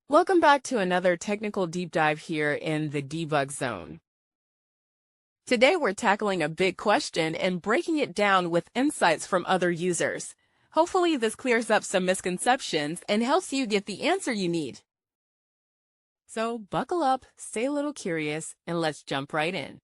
Welcome back to another technical deep dive here in the debug zone. Today we're tackling a big question and breaking it down with insights from other users. Hopefully this clears up some misconceptions and helps you get the answer you need. So buckle up, stay a little curious, and let's jump right in.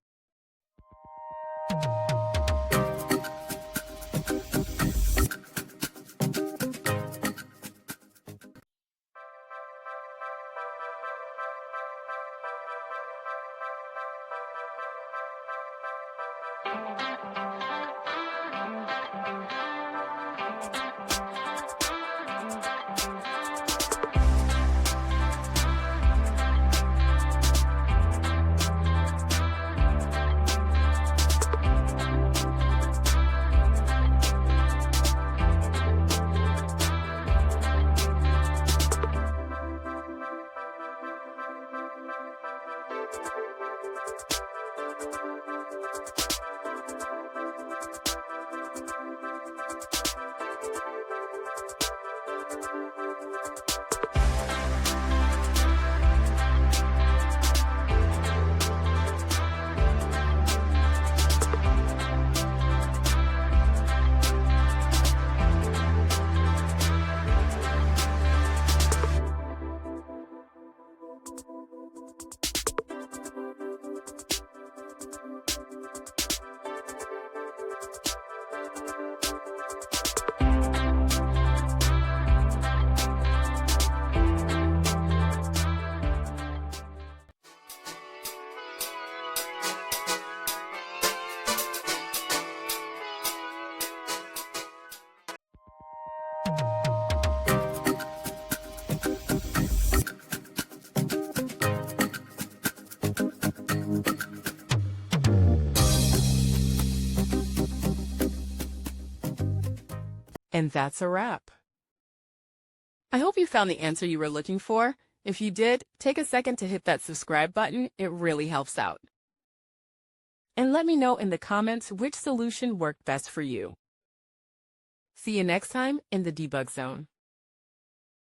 And that's a wrap. I hope you found the answer you were looking for. If you did, take a second to hit that subscribe button. It really helps out. And let me know in the comments which solution worked best for you. See you next time in the debug zone.